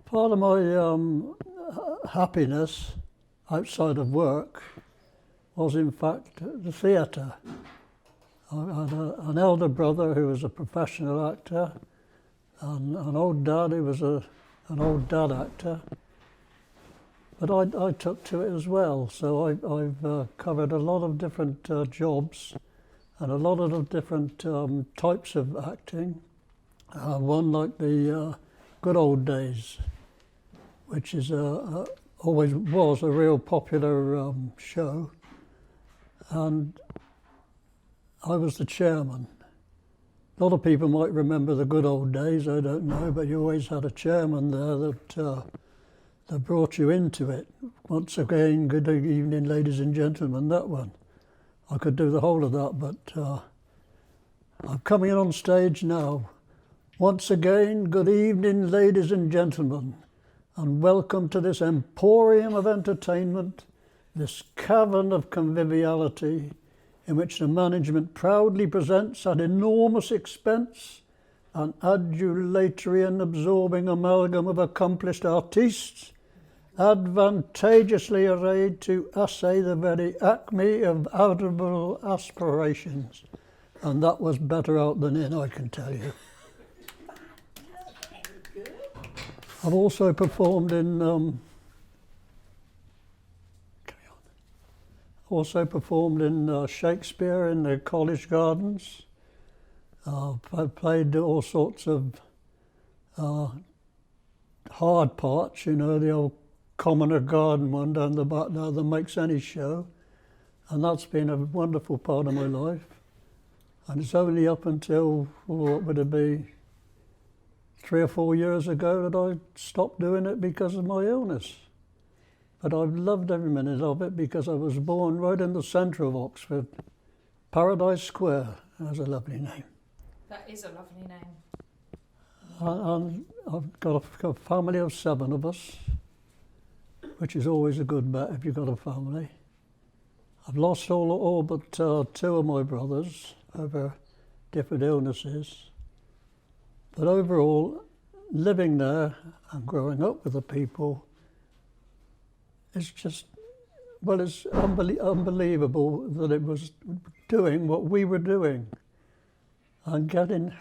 Part of my happiness outside of work was in fact the theatre. I had an elder brother who was a professional actor and an old dad who was an old dad actor. But I took to it as well, so I've covered a lot of different jobs and a lot of different types of acting. One like the good old days, which is always was a real popular show, and I was the chairman. A lot of people might remember the good old days, I don't know, but you always had a chairman there that brought you into it. Once again, good evening, ladies and gentlemen, that one. I could do the whole of that, but I'm coming on stage now. Once again, good evening, ladies and gentlemen, and welcome to this emporium of entertainment, this cavern of conviviality, in which the management proudly presents at enormous expense an adulatory and absorbing amalgam of accomplished artistes, advantageously arrayed to essay the very acme of audible aspirations. And that was better out than in, I can tell you. I've also performed in Shakespeare in the college gardens. I've played all sorts of hard parts, you know, the old commoner garden one down the back there that makes any show. And that's been a wonderful part of my life. And it's only up until, what would it be, 3 or 4 years ago that I stopped doing it because of my illness. But I've loved every minute of it because I was born right in the centre of Oxford. Paradise Square, that's a lovely name. That is a lovely name. And I've got a family of 7 of us, which is always a good bet if you've got a family. I've lost all but 2 of my brothers over different illnesses. But overall, living there and growing up with the people, it's just, well, it's unbelievable that it was doing what we were doing and getting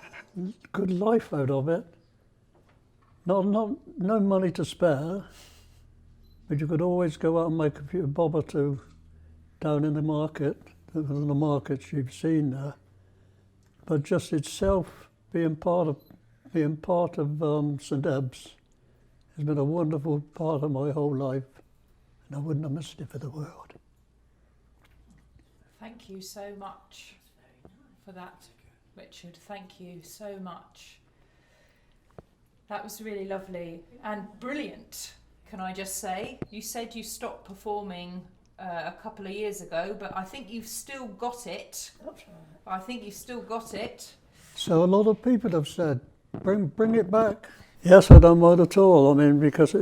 good life out of it. No money to spare, but you could always go out and make a few bob or two down in the market, the markets you've seen there. But just itself being part of St Eb's has been a wonderful part of my whole life, and I wouldn't have missed it for the world. Thank you so much for that, Richard. Thank you so much. That was really lovely and brilliant, can I just say. You said you stopped performing a couple of years ago, but I think you've still got it. I think you've still got it. So a lot of people have said, bring it back. Yes, I don't mind at all. I mean, because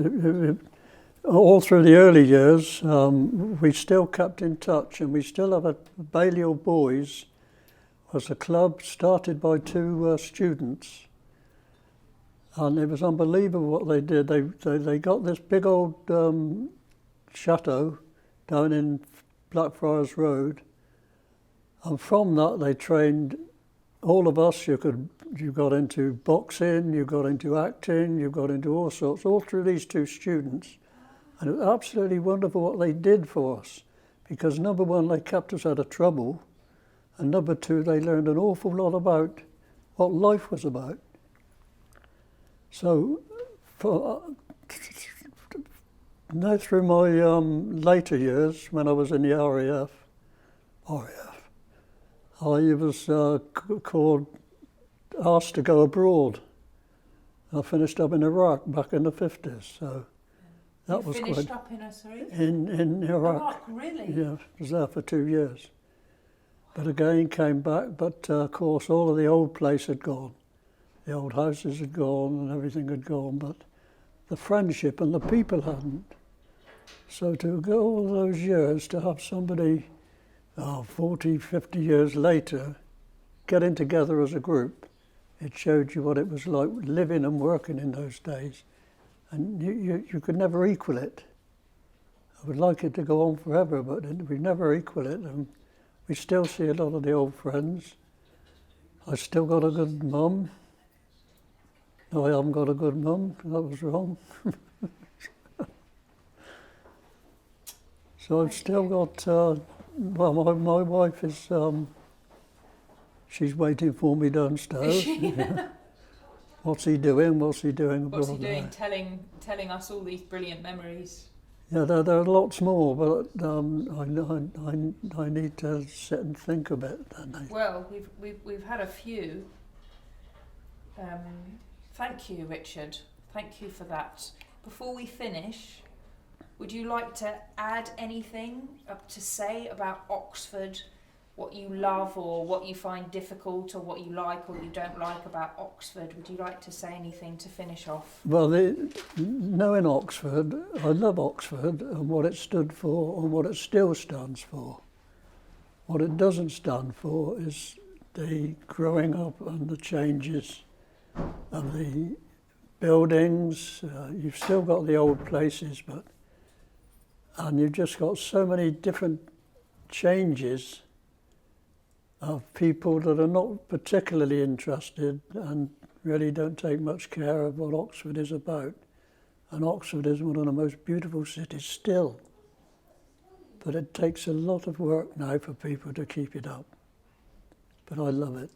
all through the early years, we still kept in touch, and we still have a Balliol Boys was a club started by 2 students, and it was unbelievable what they did. They got this big old chateau down in Blackfriars Road, and from that they trained all of us. You got into boxing, you got into acting, you got into all sorts, all through these 2 students. And it was absolutely wonderful what they did for us, because number 1, they kept us out of trouble, and number 2, they learned an awful lot about what life was about. So, now through my later years, when I was in the RAF, I was asked to go abroad. I finished up in Iraq back in the 50s, so that was quite... Finished up in Iraq. Iraq, really? Yeah, I was there for 2 years. But again, came back, but of course all of the old place had gone. The old houses had gone and everything had gone, but the friendship and the people hadn't. So to go all those years, to have somebody 40, 50 years later getting together as a group, it showed you what it was like living and working in those days. and you could never equal it. I would like it to go on forever, but we never equal it, and we still see a lot of the old friends. I still got a good mum. No, I haven't got a good mum. That was wrong. So I've still got. Well, my wife is. She's waiting for me downstairs. What's he doing? What's he doing abroad? What's he doing? Now? Telling us all these brilliant memories. Yeah, there are lots more, but I need to sit and think a bit. Don't I? Well, we've had a few. Thank you, Richard. Thank you for that. Before we finish, would you like to add anything to say about Oxford? What you love or what you find difficult or what you like or you don't like about Oxford? Would you like to say anything to finish off? Well, knowing Oxford, I love Oxford and what it stood for and what it still stands for. What it doesn't stand for is the growing up and the changes and the buildings. You've still got the old places, and you've just got so many different changes of people that are not particularly interested and really don't take much care of what Oxford is about. And Oxford is one of the most beautiful cities still. But it takes a lot of work now for people to keep it up. But I love it.